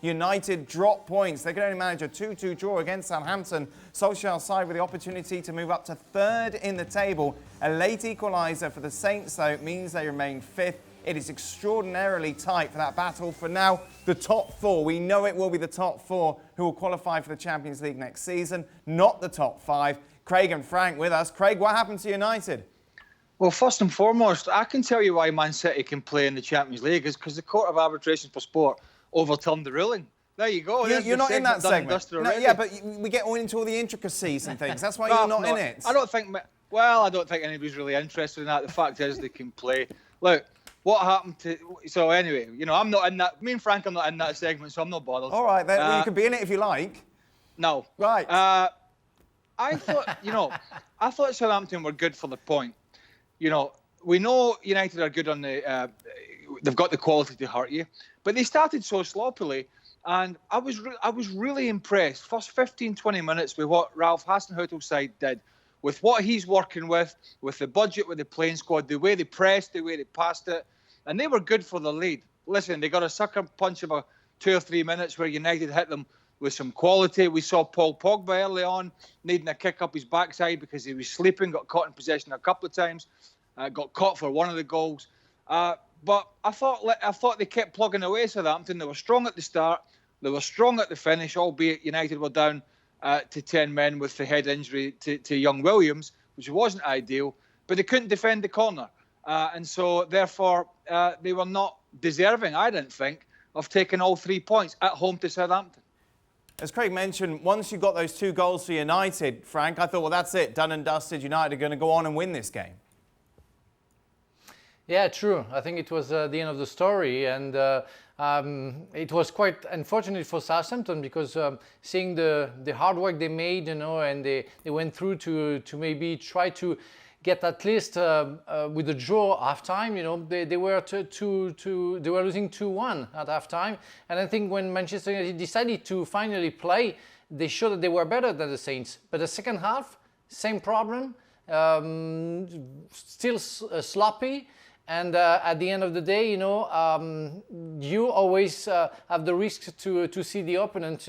United drop points. They could only manage a 2-2 draw against Southampton. Solskjaer's side with the opportunity to move up to third in the table. A late equaliser for the Saints, though, means they remain fifth. It is extraordinarily tight for that battle. For now, the top four. We know it will be the top four who will qualify for the Champions League next season, not the top five. Craig and Frank with us. Craig, what happened to United? Well, first and foremost, I can tell you why Man City can play in the Champions League is because the Court of Arbitration for Sport overturned the ruling. There you go. You're not in that segment. No, yeah, but we get into all the intricacies and things. That's why you're not in it. I don't think anybody's really interested in that. The fact is they can play. Look, what happened to... So anyway, I'm not in that... Me and Frank are not in that segment, so I'm not bothered. All right, then. Well, you can be in it if you like. No. Right. I thought, I thought Southampton were good for the point. We know United are good on the... they've got the quality to hurt you. But they started so sloppily, and I was really impressed. First 15, 20 minutes with what Ralph Hasenhüttl's side did, with what he's working with the budget, with the playing squad, the way they pressed, the way they passed it. And they were good for the lead. Listen, they got a sucker punch about 2 or 3 minutes where United hit them with some quality. We saw Paul Pogba early on needing a kick up his backside because he was sleeping, got caught in possession a couple of times. Got caught for one of the goals. But I thought they kept plugging away Southampton. They were strong at the start. They were strong at the finish, albeit United were down to 10 men with the head injury to young Williams, which wasn't ideal. But they couldn't defend the corner. And so, therefore, they were not deserving, I didn't think, of taking all 3 points at home to Southampton. As Craig mentioned, once you got those 2 goals for United, Frank, I thought, well, that's it. Done and dusted. United are going to go on and win this game. Yeah, true. I think it was the end of the story, and it was quite unfortunate for Southampton because seeing the hard work they made, and they went through to maybe try to get at least with a draw half time. They were they were losing 2-1 at half time, and I think when Manchester United decided to finally play, they showed that they were better than the Saints. But the second half, same problem, still sloppy. And at the end of the day, you always have the risk to see the opponent,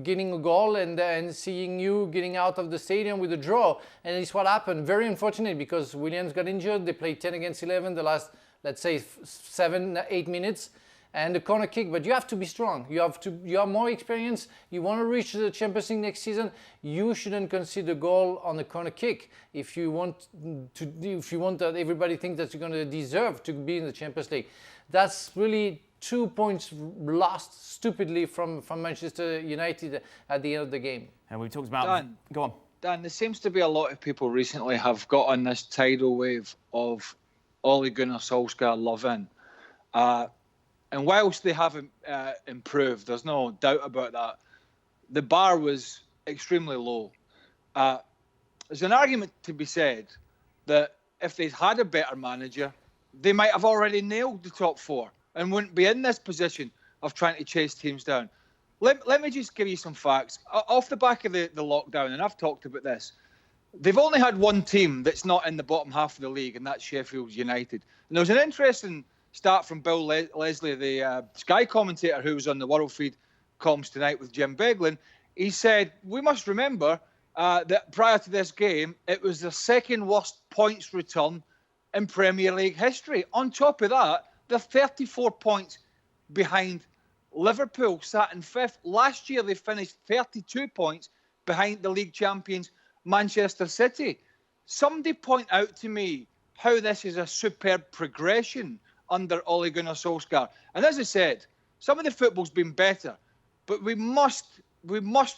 getting a goal and seeing you getting out of the stadium with a draw. And it's what happened. Very unfortunate because Williams got injured. They played 10 against 11 the last, let's say, 7-8 minutes. And the corner kick, but you have to be strong. You have more experience. You want to reach the Champions League next season. You shouldn't concede a goal on the corner kick if you want that everybody thinks that you're going to deserve to be in the Champions League. That's really 2 points lost stupidly from Manchester United at the end of the game. And we talked about. Dan, go on. Dan, there seems to be a lot of people recently have got on this tidal wave of Ole Gunnar Solskjaer loving. And whilst they haven't improved, there's no doubt about that, the bar was extremely low. There's an argument to be said that if they'd had a better manager, they might have already nailed the top 4 and wouldn't be in this position of trying to chase teams down. Let me just give you some facts. Off the back of the lockdown, and I've talked about this, they've only had one team that's not in the bottom half of the league, and that's Sheffield United. And there was an interesting start from Bill Leslie, the Sky commentator who was on the World Feed comms tonight with Jim Beglin. He said, we must remember that prior to this game, it was the second worst points return in Premier League history. On top of that, they're 34 points behind Liverpool, sat in 5th. Last year, they finished 32 points behind the league champions, Manchester City. Somebody point out to me how this is a superb progression under Ole Gunnar Solskjaer. And as I said, some of the football's been better, but we must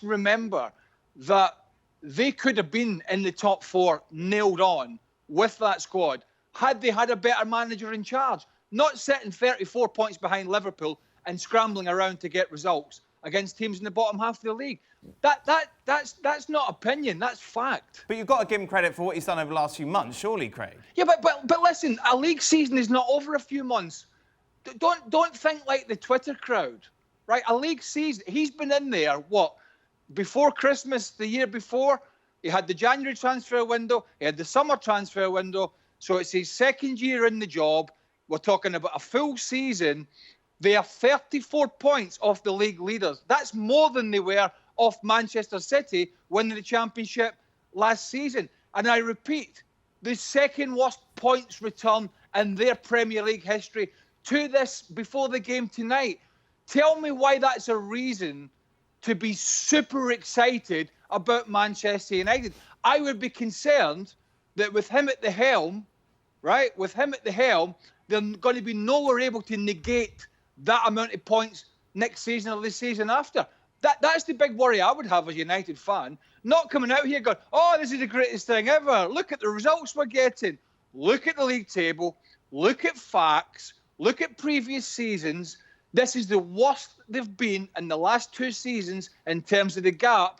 remember that they could have been in the top 4 nailed on with that squad had they had a better manager in charge, not sitting 34 points behind Liverpool and scrambling around to get results against teams in the bottom half of the league. That's not opinion, that's fact. But you've got to give him credit for what he's done over the last few months, surely, Craig. Yeah, but listen, a league season is not over a few months. Don't think like the Twitter crowd, right? A league season, he's been in there, before Christmas, the year before, he had the January transfer window, he had the summer transfer window, so it's his second year in the job. We're talking about a full season. They are 34 points off the league leaders. That's more than they were off Manchester City winning the championship last season. And I repeat, the second worst points return in their Premier League history to this before the game tonight. Tell me why that's a reason to be super excited about Manchester United. I would be concerned that with him at the helm, right, with him at the helm, they're going to be nowhere able to negate that amount of points next season or the season after. That's the big worry I would have as a United fan. Not coming out here going, oh, this is the greatest thing ever. Look at the results we're getting. Look at the league table. Look at facts. Look at previous seasons. This is the worst they've been in the last 2 seasons in terms of the gap,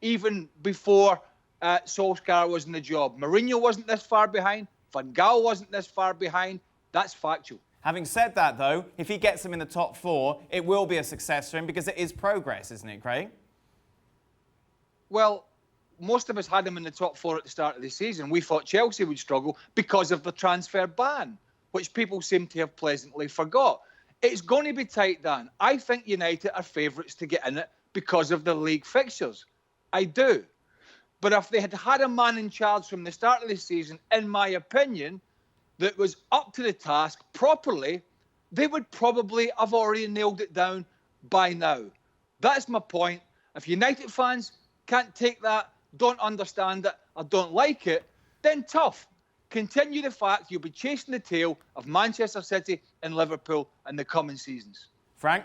even before Solskjaer was in the job. Mourinho wasn't this far behind. Van Gaal wasn't this far behind. That's factual. Having said that, though, if he gets them in the top 4, it will be a success for him because it is progress, isn't it, Craig? Well, most of us had him in the top 4 at the start of the season. We thought Chelsea would struggle because of the transfer ban, which people seem to have pleasantly forgot. It's going to be tight, Dan. I think United are favourites to get in it because of the league fixtures. I do. But if they had had a man in charge from the start of the season, in my opinion, that was up to the task properly, they would probably have already nailed it down by now. That's my point. If United fans can't take that, don't understand it, or don't like it, then tough. Continue the fact you'll be chasing the tail of Manchester City and Liverpool in the coming seasons. Frank?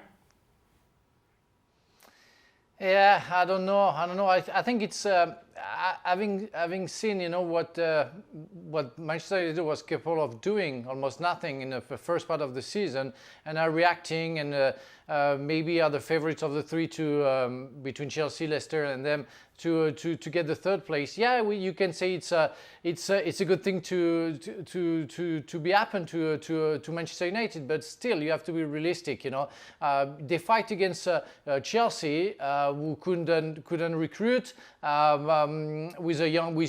Yeah, I don't know. I think it's having seen, what Manchester United was capable of doing, almost nothing in the first part of the season, and are reacting and maybe are the favourites of the 3 to between Chelsea, Leicester, and them to get the 3rd place. Yeah, you can say it's a good thing to be happen to Manchester United, but still you have to be realistic. They fight against Chelsea, who couldn't recruit, with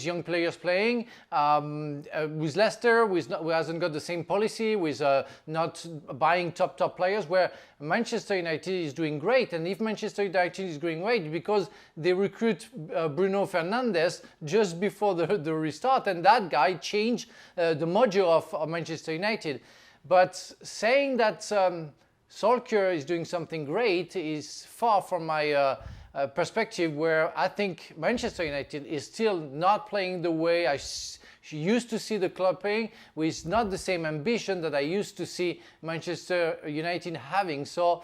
young players playing, with Leicester, who hasn't got the same policy, with not buying top players, where Manchester United is doing great. And if Manchester United is doing great, because they recruit Bruno Fernandes just before the restart, and that guy changed the mojo of Manchester United. But saying that Solskjaer is doing something great is far from my perspective, where I think Manchester United is still not playing the way I used to see the club playing, with not the same ambition that I used to see Manchester United having. So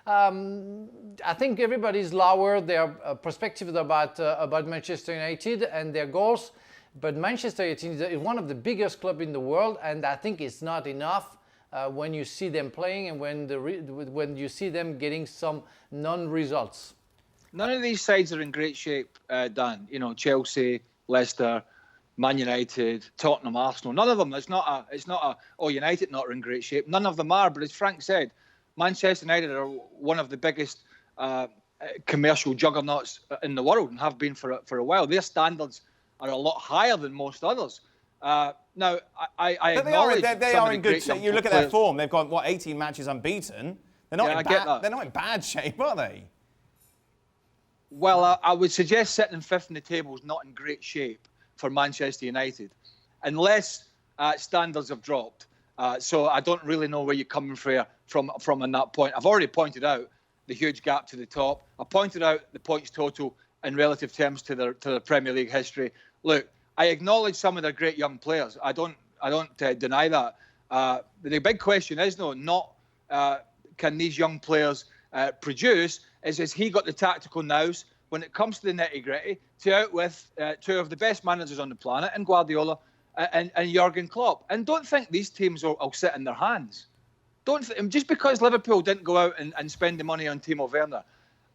I think everybody's lowered their perspective about Manchester United and their goals, but Manchester United is one of the biggest clubs in the world, and I think it's not enough when you see them playing and when you see them getting some non-results. None of these sides are in great shape, Dan. Chelsea, Leicester, Man United, Tottenham, Arsenal. None of them. It's not a United not in great shape. None of them are. But as Frank said, Manchester United are one of the biggest commercial juggernauts in the world and have been for a while. Their standards are a lot higher than most others. Now, I acknowledge they are in good shape. You look at their form. They've got 18 matches unbeaten. They're not in bad shape, are they? Well, I would suggest sitting in 5th in the table is not in great shape for Manchester United, unless standards have dropped. So I don't really know where you're coming from on that point. I've already pointed out the huge gap to the top. I pointed out the points total in relative terms to the Premier League history. Look, I acknowledge some of their great young players. I don't deny that. The big question is, though, not can these young players produce? Has he got the tactical nous when it comes to the nitty-gritty to out with 2 of the best managers on the planet, and Guardiola and Jurgen Klopp? And don't think these teams will sit in their hands. Just because Liverpool didn't go out and spend the money on Timo Werner,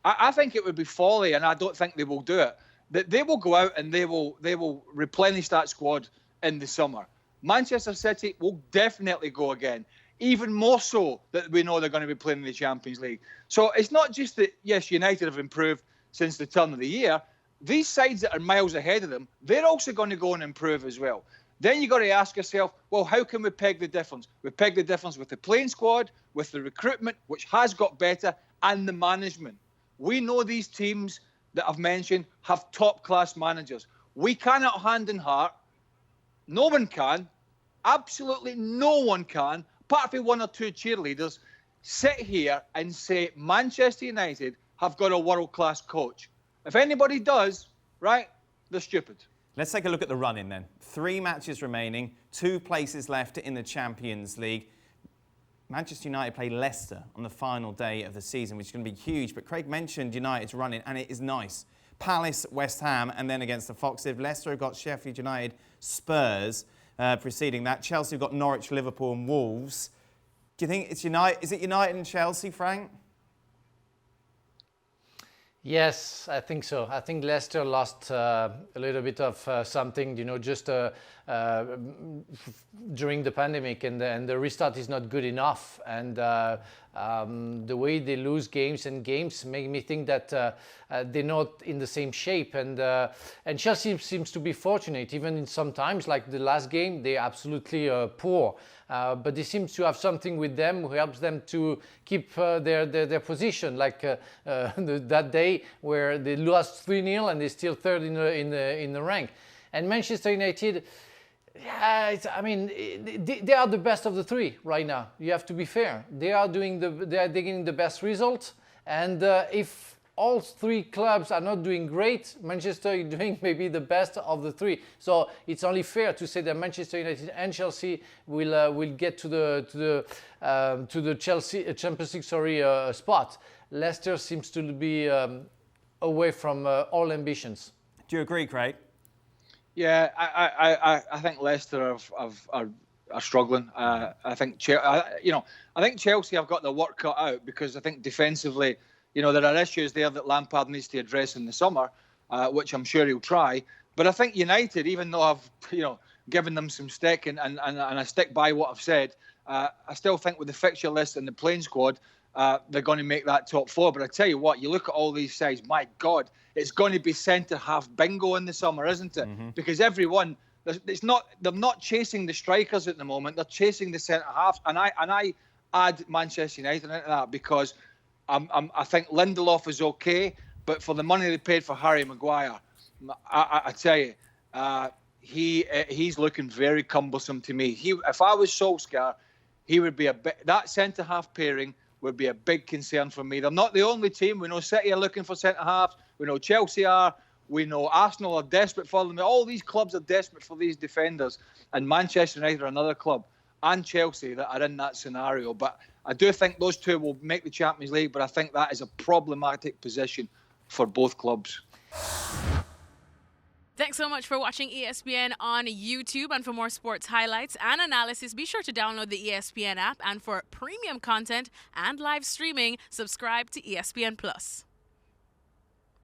I think it would be folly, and I don't think they will do it. That they will go out and they will replenish that squad in the summer. Manchester City will definitely go again. Even more so that we know they're going to be playing in the Champions League. So it's not just that, yes, United have improved since the turn of the year. These sides that are miles ahead of them, they're also going to go and improve as well. Then you got to ask yourself, well, how can we peg the difference? We peg the difference with the playing squad, with the recruitment, which has got better, and the management. We know these teams that I've mentioned have top-class managers. We cannot, hand in heart, no one can, absolutely no one can, apart from one or two cheerleaders, sit here and say Manchester United have got a world-class coach. If anybody does, right, they're stupid. Let's take a look at the run-in then. 3 matches remaining, 2 places left in the Champions League. Manchester United play Leicester on the final day of the season, which is going to be huge. But Craig mentioned United's run-in, and it is nice. Palace, West Ham, and then against the Foxes. Leicester have got Sheffield United, Spurs preceding that. Chelsea have got Norwich, Liverpool and Wolves. Do you think it's United? Is it United and Chelsea, Frank? Yes, I think so. I think Leicester lost a little bit of something, just during the pandemic, and the restart is not good enough. And the way they lose games make me think that they're not in the same shape. And Chelsea seems to be fortunate, even in some times, like the last game, they're absolutely poor. But they seem to have something with them who helps them to keep their position. Like that day where they lost 3-0 and they're still third in the rank. And Manchester United, they are the best of the 3 right now. You have to be fair. They are getting the best result. And if all 3 clubs are not doing great, Manchester is doing maybe the best of the 3. So it's only fair to say that Manchester United and Chelsea will get to the Chelsea Champions League spot. Leicester seems to be away from all ambitions. Do you agree, Craig? Yeah, I think Leicester are struggling. I think Chelsea have got their work cut out, because I think defensively, there are issues there that Lampard needs to address in the summer, which I'm sure he'll try. But I think United, even though I've given them some stick and I stick by what I've said, I still think with the fixture list and the playing squad, they're going to make that top 4. But I tell you what, you look at all these sides, my God, it's going to be centre-half bingo in the summer, isn't it? Mm-hmm. Because everyone, they're not chasing the strikers at the moment, they're chasing the centre-halves. And I add Manchester United into that, because I think Lindelof is okay, but for the money they paid for Harry Maguire, I tell you, he's looking very cumbersome to me. If I was Solskjaer, he would be that centre-half pairing would be a big concern for me. They're not the only team. We know City are looking for centre-halves. We know Chelsea are. We know Arsenal are desperate for them. All these clubs are desperate for these defenders. And Manchester United are another club, and Chelsea, that are in that scenario. But I do think those 2 will make the Champions League, but I think that is a problematic position for both clubs. Thanks so much for watching ESPN on YouTube. And for more sports highlights and analysis, be sure to download the ESPN app. And for premium content and live streaming, subscribe to ESPN Plus.